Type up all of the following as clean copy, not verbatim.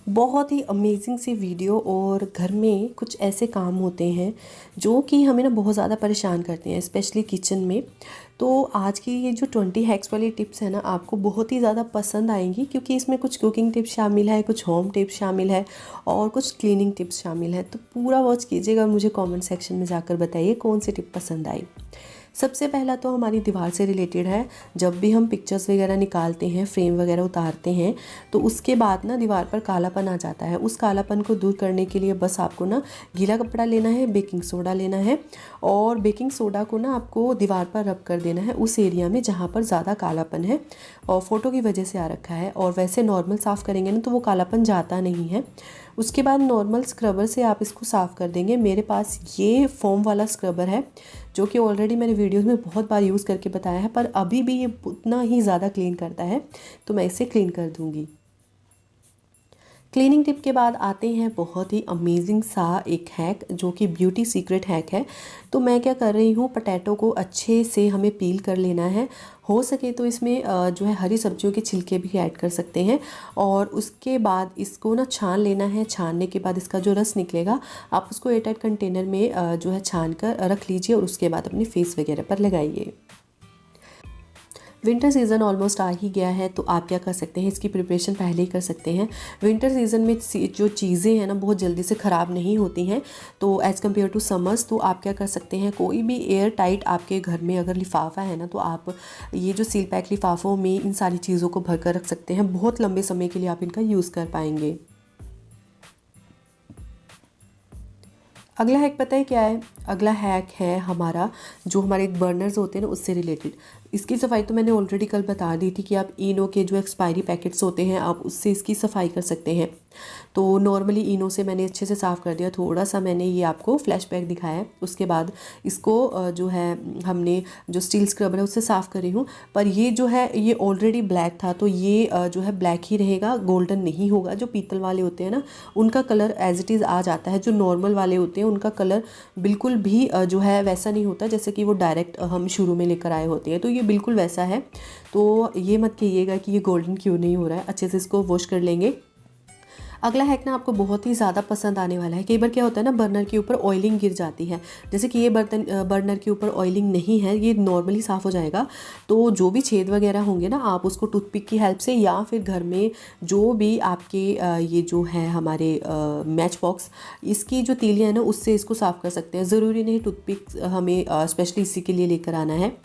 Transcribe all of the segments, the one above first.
बहुत ही अमेजिंग सी वीडियो। और घर में कुछ ऐसे काम होते हैं जो कि हमें ना बहुत ज़्यादा परेशान करते हैं, स्पेशली किचन में। तो आज की ये जो 20 हैक्स वाली टिप्स है ना, आपको बहुत ही ज़्यादा पसंद आएंगी, क्योंकि इसमें कुछ कुकिंग टिप्स शामिल है, कुछ होम टिप्स शामिल है और कुछ क्लीनिंग टिप्स शामिल है। तो पूरा वॉच कीजिएगा और मुझे कमेंट सेक्शन में जाकर बताइए कौन सी टिप पसंद आई। सबसे पहला तो हमारी दीवार से रिलेटेड है। जब भी हम पिक्चर्स वगैरह निकालते हैं, फ्रेम वगैरह उतारते हैं, तो उसके बाद ना दीवार पर कालापन आ जाता है। उस कालापन को दूर करने के लिए बस आपको ना गीला कपड़ा लेना है, बेकिंग सोडा लेना है और बेकिंग सोडा को ना आपको दीवार पर रब कर देना है उस एरिया में जहाँ पर ज़्यादा कालापन है और फ़ोटो की वजह से आ रखा है। और वैसे नॉर्मल साफ़ करेंगे ना तो वो कालापन जाता नहीं है। उसके बाद नॉर्मल स्क्रबर से आप इसको साफ़ कर देंगे। मेरे पास ये फोम वाला स्क्रबर है जो कि ऑलरेडी मैंने वीडियोस में बहुत बार यूज़ करके बताया है, पर अभी भी ये उतना ही ज़्यादा क्लीन करता है, तो मैं इसे क्लीन कर दूँगी। क्लीनिंग टिप के बाद आते हैं बहुत ही अमेजिंग सा एक हैक, जो कि ब्यूटी सीक्रेट हैक है। तो मैं क्या कर रही हूँ, पोटैटो को अच्छे से हमें पील कर लेना है। हो सके तो इसमें जो है हरी सब्जियों के छिलके भी ऐड कर सकते हैं। और उसके बाद इसको ना छान लेना है। छानने के बाद इसका जो रस निकलेगा, आप उसको एयरटाइट कंटेनर में जो है छान कर रख लीजिए और उसके बाद अपने फेस वगैरह पर लगाइए। विंटर सीज़न ऑलमोस्ट आ ही गया है, तो आप क्या कर सकते हैं, इसकी प्रिपरेशन पहले ही कर सकते हैं। विंटर सीज़न में जो चीज़ें हैं ना बहुत जल्दी से ख़राब नहीं होती हैं, तो एज़ कम्पेयर टू समर्स, तो आप क्या कर सकते हैं, कोई भी एयर टाइट आपके घर में अगर लिफाफा है ना, तो आप ये जो सील पैक लिफाफों में इन सारी चीज़ों को भर कर रख सकते हैं। बहुत लंबे समय के लिए आप इनका यूज़ कर पाएंगे। अगला हैक पता है क्या है? अगला हैक है हमारा, जो हमारे बर्नर्स होते हैं ना उससे रिलेटेड। इसकी सफाई तो मैंने ऑलरेडी कल बता दी थी कि आप इनो के जो एक्सपायरी पैकेट्स होते हैं आप उससे इसकी सफाई कर सकते हैं। तो नॉर्मली इनो से मैंने अच्छे से साफ़ कर दिया। थोड़ा सा मैंने ये आपको फ्लैशबैक दिखाया है। उसके बाद इसको जो है हमने जो स्टील स्क्रबर है उससे साफ़ कर रही हूँ। पर ये जो है ये ऑलरेडी ब्लैक था, तो ये जो है ब्लैक ही रहेगा, गोल्डन नहीं होगा। जो पीतल वाले होते हैं ना उनका कलर एज इट इज़ आ जाता है। जो नॉर्मल वाले होते हैं उनका कलर बिल्कुल भी जो है वैसा नहीं होता जैसे कि वो डायरेक्ट हम शुरू में लेकर आए होते हैं। तो ये बिल्कुल वैसा है। तो ये मत कहिएगा कि ये गोल्डन क्यों नहीं हो रहा है। अच्छे से इसको वॉश कर लेंगे। अगला हैक ना आपको बहुत ही ज़्यादा पसंद आने वाला है। कई बार क्या होता है ना, बर्नर के ऊपर ऑयलिंग गिर जाती है। जैसे कि ये बर्नर के ऊपर ऑयलिंग नहीं है, ये नॉर्मली साफ़ हो जाएगा। तो जो भी छेद वगैरह होंगे ना, आप उसको टूथपिक की हेल्प से या फिर घर में जो भी आपके ये जो है हमारे मैच बॉक्स, इसकी जो तीलियाँ हैं ना उससे इसको साफ़ कर सकते हैं। ज़रूरी नहीं टूथपिक हमें स्पेशली इसी के लिए लेकर आना है।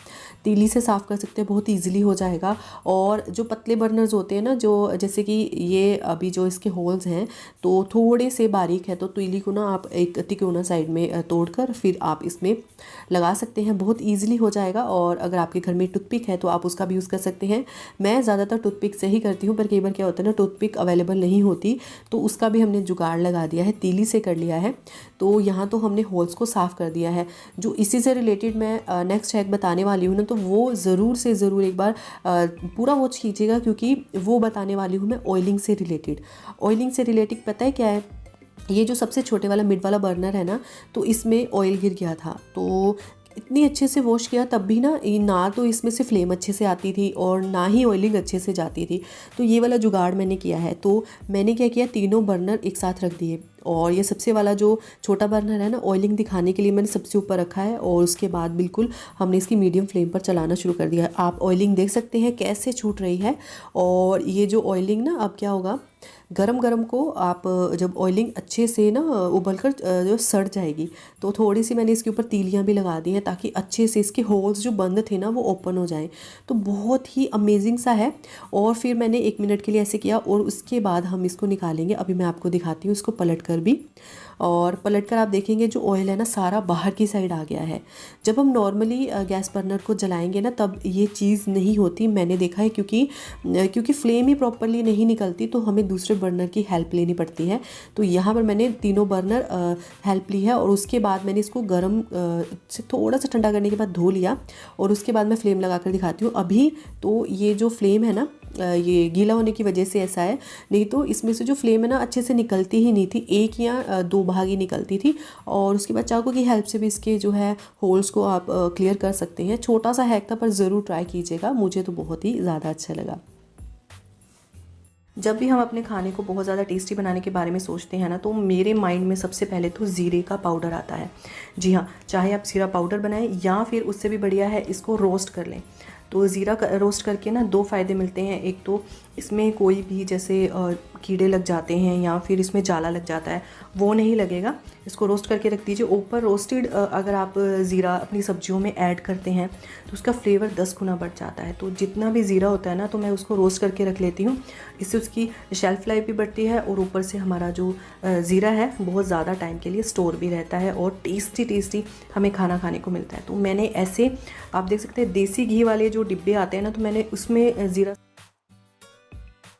तीली से साफ़ कर सकते हैं, बहुत ईजिली हो जाएगा। और जो पतले बर्नर्स होते हैं ना, जो जैसे कि ये अभी जो इसके होल्स हैं तो थोड़े से बारीक है, तो तीली को ना आप एक तिकोना साइड में तोड़कर फिर आप इसमें लगा सकते हैं। बहुत ईजिली हो जाएगा। और अगर आपके घर में टूथपिक है तो आप उसका भी यूज़ कर सकते हैं। मैं ज़्यादातर टूथपिक से ही करती हूँ, पर कई बार क्या होता है ना टूथपिक अवेलेबल नहीं होती, तो उसका भी हमने जुगाड़ लगा दिया है, तीली से कर लिया है। तो यहाँ तो हमने होल्स को साफ़ कर दिया है। जो इसी से रिलेटेड मैं नेक्स्ट हैक बताने वाली हूँ ना, तो वो ज़रूर से ज़रूर एक बार पूरा वॉच कीजिएगा, क्योंकि वो बताने वाली हूँ मैं ऑयलिंग से रिलेटेड। ऑयलिंग से रिलेटेड पता है क्या है, ये जो सबसे छोटे वाला मिड वाला बर्नर है ना, तो इसमें ऑयल गिर गया था। तो इतनी अच्छे से वॉश किया तब भी ना तो इसमें से फ्लेम अच्छे से आती थी और ना ही ऑयलिंग अच्छे से जाती थी। तो ये वाला जुगाड़ मैंने किया है। तो मैंने क्या किया, तीनों बर्नर एक साथ रख दिए और ये सबसे वाला जो छोटा बर्नर है ना, ऑयलिंग दिखाने के लिए मैंने सबसे ऊपर रखा है। और उसके बाद बिल्कुल हमने इसकी मीडियम फ्लेम पर चलाना शुरू कर दिया। आप ऑयलिंग देख सकते हैं कैसे छूट रही है। और ये जो ऑयलिंग ना, अब क्या होगा, गरम गरम को आप जब ऑयलिंग अच्छे से ना उबल कर जो सड़ जाएगी, तो थोड़ी सी मैंने इसके ऊपर तीलियां भी लगा दी हैं ताकि अच्छे से इसके होल्स जो बंद थे ना वो ओपन हो जाएं। तो बहुत ही अमेजिंग सा है। और फिर मैंने 1 मिनट के लिए ऐसे किया और उसके बाद हम इसको निकालेंगे। अभी मैं आपको दिखाती हूँ इसको पलट कर भी। और पलट कर आप देखेंगे जो ऑयल है ना सारा बाहर की साइड आ गया है। जब हम नॉर्मली गैस बर्नर को जलाएंगे ना तब ये चीज़ नहीं होती, मैंने देखा है, क्योंकि फ्लेम ही प्रॉपरली नहीं निकलती, तो हमें दूसरे बर्नर की हेल्प लेनी पड़ती है। तो यहाँ पर मैंने तीनों बर्नर हेल्प ली है और उसके बाद मैंने इसको गर्म से थोड़ा सा ठंडा करने के बाद धो लिया। और उसके बाद मैं फ्लेम लगा कर दिखाती हूँ अभी। तो ये जो फ्लेम है ना, ये गीला होने की वजह से ऐसा है, नहीं तो इसमें से जो फ्लेम है ना अच्छे से निकलती ही नहीं थी, एक या दो भाग ही निकलती थी। और उसके बाद चाकू की हेल्प से भी इसके जो है होल्स को आप क्लियर कर सकते हैं। छोटा सा हैक था पर ज़रूर ट्राई कीजिएगा, मुझे तो बहुत ही ज़्यादा अच्छा लगा। जब भी हम अपने खाने को बहुत ज़्यादा टेस्टी बनाने के बारे में सोचते हैं ना, तो मेरे माइंड में सबसे पहले तो ज़ीरे का पाउडर आता है। जी हाँ, चाहे आप ज़ीरा पाउडर बनाएं या फिर उससे भी बढ़िया है इसको रोस्ट कर लें। तो ज़ीरा रोस्ट करके ना दो फ़ायदे मिलते हैं। एक तो इसमें कोई भी जैसे कीड़े लग जाते हैं या फिर इसमें जाला लग जाता है, वो नहीं लगेगा। इसको रोस्ट करके रख दीजिए। ऊपर रोस्टेड अगर आप ज़ीरा अपनी सब्जियों में ऐड करते हैं तो उसका फ्लेवर 10 गुना बढ़ जाता है। तो जितना भी ज़ीरा होता है ना, तो मैं उसको रोस्ट करके रख लेती हूँ। इससे उसकी शेल्फ़ लाइफ भी बढ़ती है और ऊपर से हमारा जो ज़ीरा है बहुत ज़्यादा टाइम के लिए स्टोर भी रहता है और टेस्टी हमें खाना खाने को मिलता है। तो मैंने ऐसे, आप देख सकते हैं देसी घी वाले जो डिब्बे आते हैं ना, तो मैंने उसमें ज़ीरा।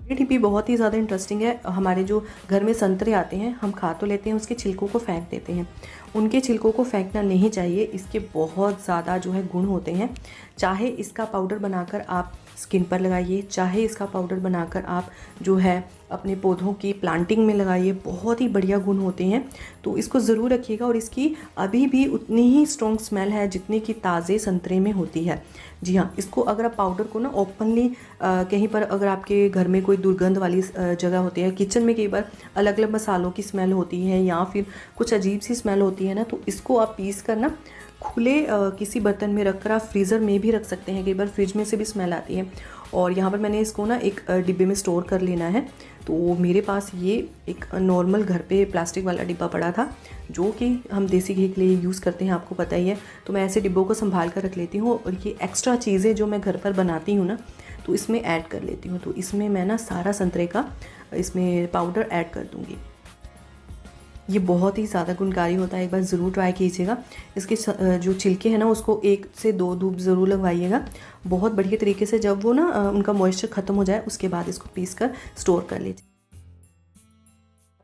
ये टिप भी बहुत ही ज़्यादा इंटरेस्टिंग है। हमारे जो घर में संतरे आते हैं, हम खा तो लेते हैं, उसके छिलकों को फेंक देते हैं। उनके छिलकों को फेंकना नहीं चाहिए, इसके बहुत ज़्यादा जो है गुण होते हैं। चाहे इसका पाउडर बनाकर आप स्किन पर लगाइए, चाहे इसका पाउडर बनाकर आप जो है अपने पौधों की प्लांटिंग में लगाइए, बहुत ही बढ़िया गुण होते हैं। तो इसको ज़रूर रखिएगा। और इसकी अभी भी उतनी ही स्ट्रॉन्ग स्मेल है जितनी कि ताज़े संतरे में होती है। जी हाँ, इसको अगर आप पाउडर को ना ओपनली कहीं पर, अगर आपके घर में कोई दुर्गंध वाली जगह होती है, किचन में कई बार अलग अलग मसालों की स्मेल होती है या फिर कुछ अजीब सी स्मेल होती है ना, तो इसको आप पीस कर ना खुले किसी बर्तन में रखकर आप फ्रीज़र में भी रख सकते हैं। कई बार फ्रिज में से भी स्मेल आती है। और यहाँ पर मैंने इसको ना एक डिब्बे में स्टोर कर लेना है। तो मेरे पास ये एक नॉर्मल घर पे प्लास्टिक वाला डिब्बा पड़ा था, जो कि हम देसी घी के लिए यूज़ करते हैं, आपको पता ही है। तो मैं ऐसे डिब्बों को संभाल कर रख लेती हूँ। और ये एक्स्ट्रा चीज़ें जो मैं घर पर बनाती हूँ ना, तो इसमें ऐड कर लेती हूँ। तो इसमें मैं ना सारा संतरे का इसमें पाउडर ऐड कर दूँगी। ये बहुत ही ज़्यादा गुणकारी होता है, एक बार ज़रूर ट्राई कीजिएगा। इसके जो छिलके हैं ना, उसको 1 से 2 धूप ज़रूर लगवाइएगा बहुत बढ़िया तरीके से। जब वो ना उनका मॉइस्चर ख़त्म हो जाए, उसके बाद इसको पीस कर स्टोर कर लीजिए।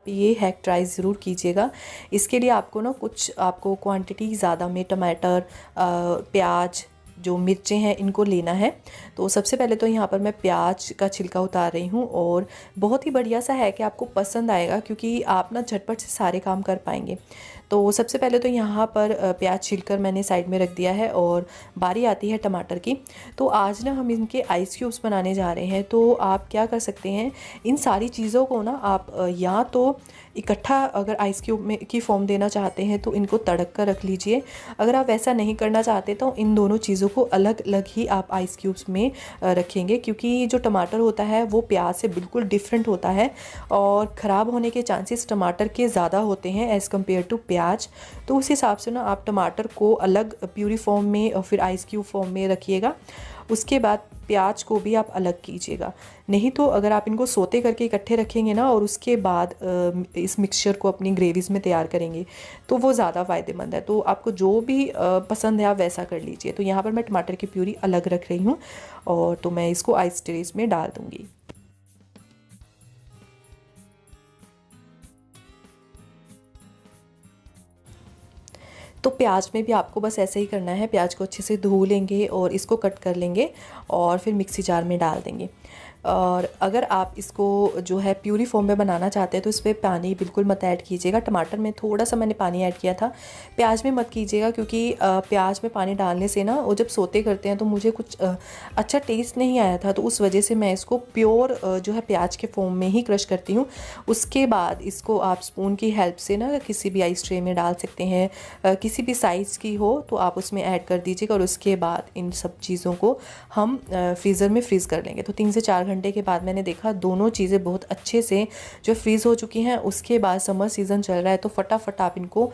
ये हैक ट्राई ज़रूर कीजिएगा। इसके लिए आपको ना कुछ आपको क्वांटिटी ज़्यादा में टमाटर, प्याज, जो मिर्चें हैं, इनको लेना है। तो सबसे पहले तो यहाँ पर मैं प्याज का छिलका उतार रही हूँ। और बहुत ही बढ़िया सा है कि आपको पसंद आएगा, क्योंकि आप ना झटपट से सारे काम कर पाएंगे। तो सबसे पहले तो यहाँ पर प्याज छिलकर मैंने साइड में रख दिया है। और बारी आती है टमाटर की। तो आज ना हम इनके आइस क्यूब्स बनाने जा रहे हैं। तो आप क्या कर सकते हैं, इन सारी चीज़ों को ना आप या तो इकट्ठा अगर आइस क्यूब में की फॉर्म देना चाहते हैं तो इनको तड़क कर रख लीजिए। अगर आप वैसा नहीं करना चाहते तो इन दोनों चीज़ों को अलग अलग ही आप आइस क्यूब्स में रखेंगे, क्योंकि जो टमाटर होता है वो प्याज से बिल्कुल डिफरेंट होता है और ख़राब होने के चांसेस टमाटर के ज़्यादा होते हैं एज़ कम्पेयर टू प्याज। तो उस हिसाब से ना आप टमाटर को अलग प्यूरी फॉर्म में और फिर आइस क्यूब फॉर्म में रखिएगा। उसके बाद प्याज को भी आप अलग कीजिएगा। नहीं तो अगर आप इनको सोते करके इकट्ठे रखेंगे ना और उसके बाद इस मिक्सचर को अपनी ग्रेवीज़ में तैयार करेंगे, तो वो ज़्यादा फ़ायदेमंद है। तो आपको जो भी पसंद है आप वैसा कर लीजिए। तो यहाँ पर मैं टमाटर की प्यूरी अलग रख रही हूँ और तो मैं इसको आइस ट्रेस में डाल दूँगी। तो प्याज में भी आपको बस ऐसे ही करना है। प्याज को अच्छे से धो लेंगे और इसको कट कर लेंगे और फिर मिक्सी जार में डाल देंगे। और अगर आप इसको जो है प्यूरी फॉर्म में बनाना चाहते हैं तो इस पर पानी बिल्कुल मत ऐड कीजिएगा। टमाटर में थोड़ा सा मैंने पानी ऐड किया था, प्याज में मत कीजिएगा, क्योंकि प्याज में पानी डालने से ना वो जब सोते करते हैं तो मुझे कुछ अच्छा टेस्ट नहीं आया था। तो उस वजह से मैं इसको प्योर जो है प्याज के फॉर्म में ही क्रश करती हूँ। उसके बाद इसको आप स्पून की हेल्प से ना किसी भी आइस ट्रे में डाल सकते हैं, किसी भी साइज़ की हो तो आप उसमें ऐड कर दीजिएगा। और उसके बाद इन सब चीज़ों को हम फ्रीज़र में फ्रीज़ कर लेंगे। तो 3 से 4 घंटे के बाद मैंने देखा दोनों चीज़ें बहुत अच्छे से जो फ्रीज़ हो चुकी हैं। उसके बाद समर सीज़न चल रहा है तो फटाफट आप इनको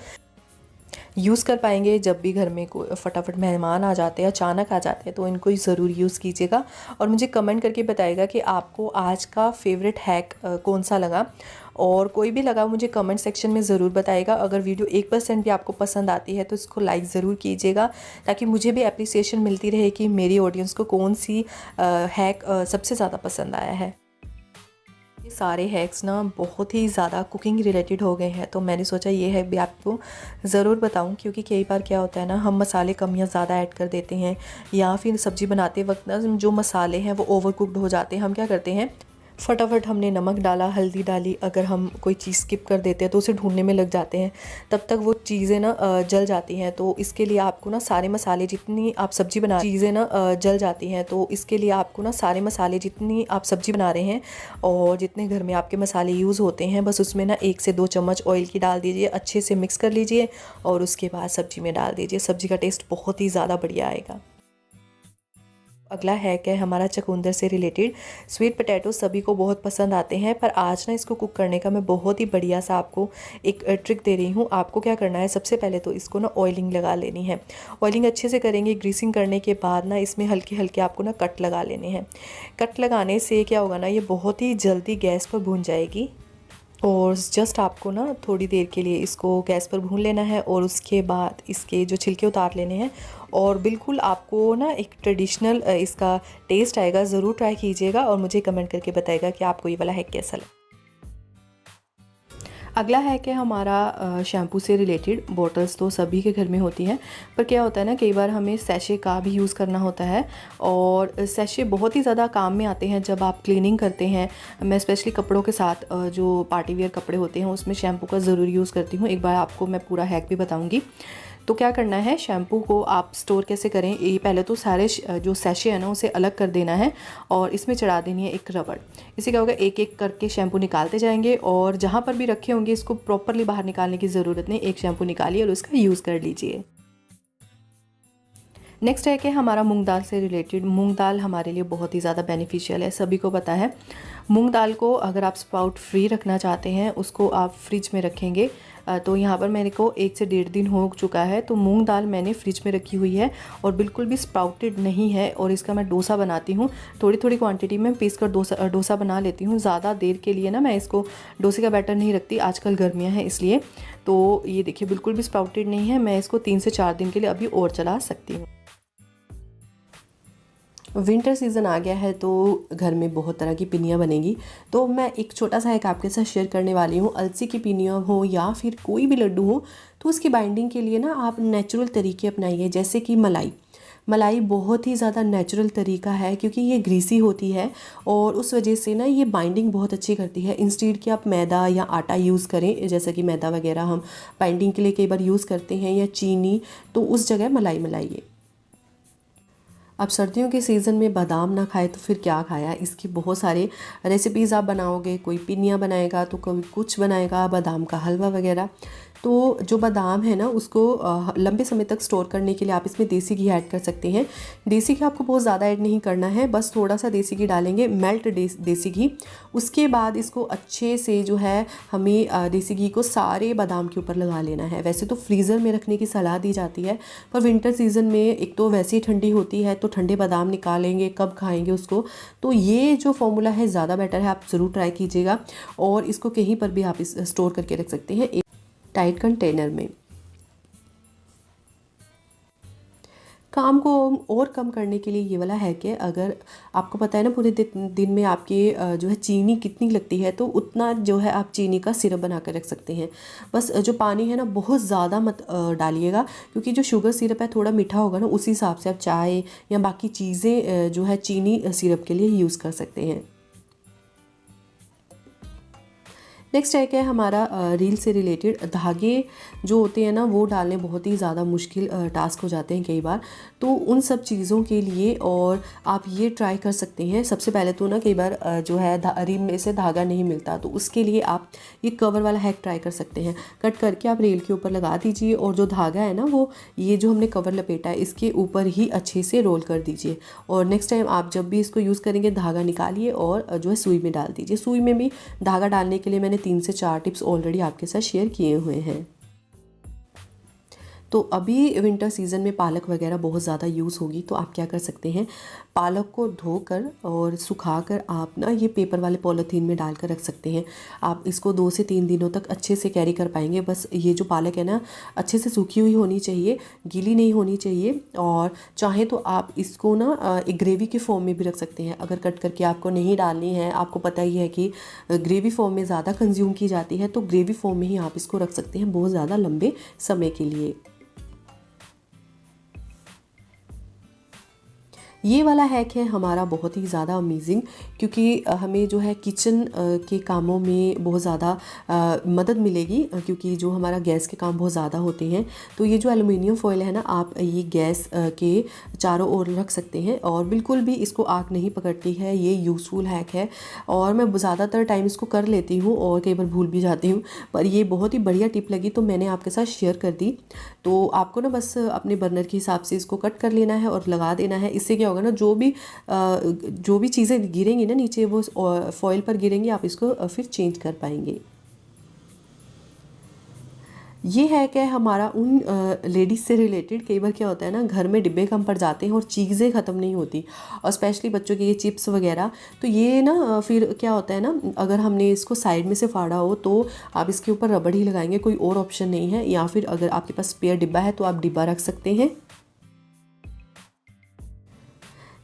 यूज़ कर पाएंगे। जब भी घर में कोई फटाफट मेहमान आ जाते हैं, अचानक आ जाते हैं, तो इनको ज़रूर यूज़ कीजिएगा। और मुझे कमेंट करके बताइएगा कि आपको आज का फेवरेट हैक कौन सा लगा, और कोई भी लगा मुझे कमेंट सेक्शन में ज़रूर बताइएगा। अगर वीडियो 1% भी आपको पसंद आती है तो इसको लाइक ज़रूर कीजिएगा, ताकि मुझे भी एप्रिसिएशन मिलती रहे कि मेरी ऑडियंस को कौन सी हैक सबसे ज़्यादा पसंद आया है। ये सारे हैक्स ना बहुत ही ज़्यादा कुकिंग रिलेटेड हो गए हैं, तो मैंने सोचा ये हैक भी आपको ज़रूर बताऊं। क्योंकि कई बार क्या होता है ना, हम मसाले कम या ज़्यादा ऐड कर देते हैं, या फिर सब्ज़ी बनाते वक्त ना जो मसाले हैं वो ओवर कुक्ड हो जाते हैं। हम क्या करते हैं, फटाफट हमने नमक डाला, हल्दी डाली। अगर हम कोई चीज़ स्किप कर देते हैं तो उसे ढूंढने में लग जाते हैं, तब तक वो चीज़ें ना जल जाती हैं। तो इसके लिए आपको ना सारे मसाले, जितनी आप सब्ज़ी बना चीज़ें ना जल जाती हैं, तो इसके लिए आपको ना सारे मसाले, जितनी आप सब्ज़ी बना रहे हैं और जितने घर में आपके मसाले यूज़ होते हैं, बस उसमें ना 1 से 2 चम्मच ऑयल की डाल दीजिए, अच्छे से मिक्स कर लीजिए और उसके बाद सब्ज़ी में डाल दीजिए। सब्ज़ी का टेस्ट बहुत ही ज़्यादा बढ़िया आएगा। अगला हैक है हमारा चुकंदर से रिलेटेड। स्वीट पोटैटो सभी को बहुत पसंद आते हैं, पर आज ना इसको कुक करने का मैं बहुत ही बढ़िया सा आपको एक ट्रिक दे रही हूँ। आपको क्या करना है, सबसे पहले तो इसको ना ऑयलिंग लगा लेनी है। ऑयलिंग अच्छे से करेंगे, ग्रीसिंग करने के बाद ना इसमें हल्के हल्के आपको ना कट लगा लेने हैं। कट लगाने से क्या होगा ना, ये बहुत ही जल्दी गैस पर भून जाएगी और जस्ट आपको ना थोड़ी देर के लिए इसको गैस पर भून लेना है और उसके बाद इसके जो छिलके उतार लेने हैं और बिल्कुल आपको ना एक ट्रेडिशनल इसका टेस्ट आएगा। ज़रूर ट्राई कीजिएगा और मुझे कमेंट करके बताइएगा कि आपको ये वाला हैक कैसा लगा। अगला हैक है हमारा शैम्पू से रिलेटेड। बॉटल्स तो सभी के घर में होती हैं, पर क्या होता है ना, कई बार हमें सैशे का भी यूज़ करना होता है और सैशे बहुत ही ज़्यादा काम में आते हैं जब आप क्लीनिंग करते हैं। मैं स्पेशली कपड़ों के साथ जो पार्टी वेयर कपड़े होते हैं उसमें शैम्पू का ज़रूर यूज़ करती हूँ। एक बार आपको मैं पूरा हैक भी बताऊँगी। तो क्या करना है, शैम्पू को आप स्टोर कैसे करें, ये पहले तो सारे जो सैशे है ना उसे अलग कर देना है और इसमें चढ़ा देनी है एक रबड़। इससे क्या होगा, एक एक करके शैम्पू निकालते जाएंगे और जहाँ पर भी रखे होंगे इसको प्रॉपरली बाहर निकालने की ज़रूरत नहीं। एक शैम्पू निकालिए और उसका यूज़ कर लीजिए। नेक्स्ट है कि हमारा मूंग दाल से रिलेटेड। मूंग दाल हमारे लिए बहुत ही ज़्यादा बेनिफिशियल है, सभी को पता है। मूंग दाल को अगर आप स्प्राउट फ्री रखना चाहते हैं, उसको आप फ्रिज में रखेंगे तो यहाँ पर मेरे को 1 से 1.5 दिन हो चुका है। तो मूंग दाल मैंने फ्रिज में रखी हुई है और बिल्कुल भी स्प्राउटेड नहीं है और इसका मैं डोसा बनाती हूँ। थोड़ी थोड़ी क्वांटिटी में पीस कर डोसा बना लेती हूँ। ज़्यादा देर के लिए ना मैं इसको डोसे का बैटर नहीं रखती, आजकल गर्मियाँ हैं इसलिए। तो ये देखिए बिल्कुल भी स्प्राउटेड नहीं है, मैं इसको 3 से 4 दिन के लिए अभी और चला सकती हूँ। विंटर सीज़न आ गया है तो घर में बहुत तरह की पिनियाँ बनेंगी, तो मैं एक छोटा सा हैक आपके साथ शेयर करने वाली हूँ। अलसी की पिनियाँ हो या फिर कोई भी लड्डू हो, तो उसकी बाइंडिंग के लिए ना आप नेचुरल तरीके अपनाइए, जैसे कि मलाई बहुत ही ज़्यादा नेचुरल तरीका है क्योंकि ये ग्रीसी होती है और उस वजह से ना ये बाइंडिंग बहुत अच्छी करती है। इंस्टेड कि आप मैदा या आटा यूज़ करें, जैसा कि मैदा वगैरह हम बाइंडिंग के लिए कई बार यूज़ करते हैं, या चीनी, तो उस जगह मलाई मिलाइए। अब सर्दियों के सीज़न में बादाम ना खाए तो फिर क्या खाया। इसकी बहुत सारे रेसिपीज़ आप बनाओगे, कोई पिनिया बनाएगा तो कोई कुछ बनाएगा, बादाम का हलवा वगैरह। तो जो बादाम है ना उसको लंबे समय तक स्टोर करने के लिए आप इसमें देसी घी ऐड कर सकते हैं। देसी घी आपको बहुत ज़्यादा ऐड नहीं करना है, बस थोड़ा सा देसी घी डालेंगे, मेल्ट देसी घी। उसके बाद इसको अच्छे से जो है हमें देसी घी को सारे बादाम के ऊपर लगा लेना है। वैसे तो फ्रीज़र में रखने की सलाह दी जाती है, पर विंटर सीज़न में एक तो वैसे ही ठंडी होती है तो ठंडे बादाम निकालेंगे, कब खाएंगे उसको। तो ये जो फॉर्मूला है ज़्यादा बेटर है, आप ज़रूर ट्राई कीजिएगा। और इसको कहीं पर भी आप स्टोर करके रख सकते हैं, एक टाइट कंटेनर में। काम को और कम करने के लिए ये वाला है कि अगर आपको पता है ना पूरे दिन में आपके जो है चीनी कितनी लगती है, तो उतना जो है आप चीनी का सिरप बना कर रख सकते हैं। बस जो पानी है ना बहुत ज़्यादा मत डालिएगा, क्योंकि जो शुगर सिरप है थोड़ा मीठा होगा ना, उसी हिसाब से आप चाय या बाकी चीज़ें जो है चीनी सिरप के लिए यूज़ कर सकते हैं। नेक्स्ट है क्या हमारा रील से रिलेटेड। धागे जो होते हैं ना वो डालने बहुत ही ज़्यादा मुश्किल टास्क हो जाते हैं कई बार, तो उन सब चीज़ों के लिए और आप ये ट्राई कर सकते हैं। सबसे पहले तो ना कई बार जो है रील में से धागा नहीं मिलता, तो उसके लिए आप ये कवर वाला हैक ट्राई कर सकते हैं। कट करके आप रील के ऊपर लगा दीजिए और जो धागा है ना वो ये जो हमने कवर लपेटा है इसके ऊपर ही अच्छे से रोल कर दीजिए। और नेक्स्ट टाइम आप जब भी इसको यूज़ करेंगे धागा निकालिए और जो है सुई में डाल दीजिए। सुई में भी धागा डालने के लिए मैंने 3 से 4 टिप्स ऑलरेडी आपके साथ शेयर किए हुए हैं। तो अभी विंटर सीज़न में पालक वगैरह बहुत ज़्यादा यूज़ होगी, तो आप क्या कर सकते हैं, पालक को धोकर और सुखाकर आप ना ये पेपर वाले पॉलीथीन में डाल कर रख सकते हैं। आप इसको 2 से 3 दिनों तक अच्छे से कैरी कर पाएंगे। बस ये जो पालक है ना अच्छे से सूखी हुई होनी चाहिए, गीली नहीं होनी चाहिए। और चाहे तो आप इसको ना एक ग्रेवी के फॉर्म में भी रख सकते हैं। अगर कट करके आपको नहीं डालनी है, आपको पता ही है कि ग्रेवी फॉर्म में ज़्यादा कंज्यूम की जाती है, तो ग्रेवी फॉर्म में ही आप इसको रख सकते हैं बहुत ज़्यादा लंबे समय के लिए। ये वाला हैक है हमारा बहुत ही ज़्यादा अमेजिंग, क्योंकि हमें जो है किचन के कामों में बहुत ज़्यादा मदद मिलेगी, क्योंकि जो हमारा गैस के काम बहुत ज़्यादा होते हैं। तो ये जो एलुमिनियम फॉयल है ना, आप ये गैस के चारों ओर रख सकते हैं और बिल्कुल भी इसको आग नहीं पकड़ती है। ये यूज़फुल हैक है और मैं ज़्यादातर टाइम इसको कर लेती हूँ और कई बार भूल भी जाती हूँ, पर ये बहुत ही बढ़िया टिप लगी तो मैंने आपके साथ शेयर कर दी। तो आपको ना बस अपने बर्नर के हिसाब से इसको कट कर लेना है और लगा देना है। इससे क्या होगा ना, जो भी चीज़ें गिरेंगी ना नीचे, वो फॉयल पर गिरेंगी, आप इसको फिर चेंज कर पाएंगे। ये है क्या, हमारा उन लेडीज़ से रिलेटेड। कई बार क्या होता है ना, घर में डिब्बे कम पड़ जाते हैं और चीज़ें ख़त्म नहीं होती, और स्पेशली बच्चों के ये चिप्स वगैरह। तो ये ना फिर क्या होता है ना, अगर हमने इसको साइड में से फाड़ा हो तो आप इसके ऊपर रबड़ ही लगाएंगे, कोई और ऑप्शन नहीं है। या फिर अगर आपके पास स्पेयर डिब्बा है तो आप डिब्बा रख सकते हैं।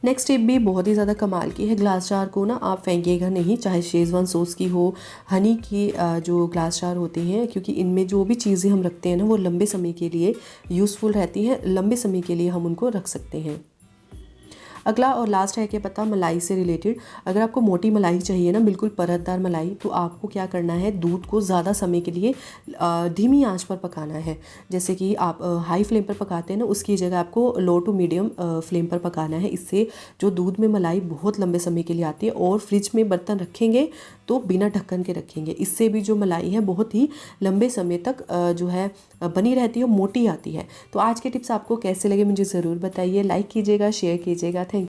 नेक्स्ट टिप भी बहुत ही ज़्यादा कमाल की है। ग्लास जार को ना आप फेंकिएगा नहीं, चाहे शेज़वान सॉस की हो, हनी की जो ग्लास जार होते हैं, क्योंकि इनमें जो भी चीज़ें हम रखते हैं ना, वो लंबे समय के लिए यूज़फुल रहती हैं, लंबे समय के लिए हम उनको रख सकते हैं। अगला और लास्ट है क्या पता, मलाई से रिलेटेड। अगर आपको मोटी मलाई चाहिए ना, बिल्कुल परतदार मलाई, तो आपको क्या करना है, दूध को ज़्यादा समय के लिए धीमी आंच पर पकाना है। जैसे कि आप हाई फ्लेम पर पकाते हैं ना, उसकी जगह आपको लो टू मीडियम फ्लेम पर पकाना है। इससे जो दूध में मलाई बहुत लंबे समय के लिए आती है। और फ्रिज में बर्तन रखेंगे तो बिना ढक्कन के रखेंगे, इससे भी जो मलाई है बहुत ही लंबे समय तक जो है बनी रहती है और मोटी आती है। तो आज के टिप्स आपको कैसे लगे मुझे ज़रूर बताइए, लाइक कीजिएगा, शेयर कीजिएगा। थैंक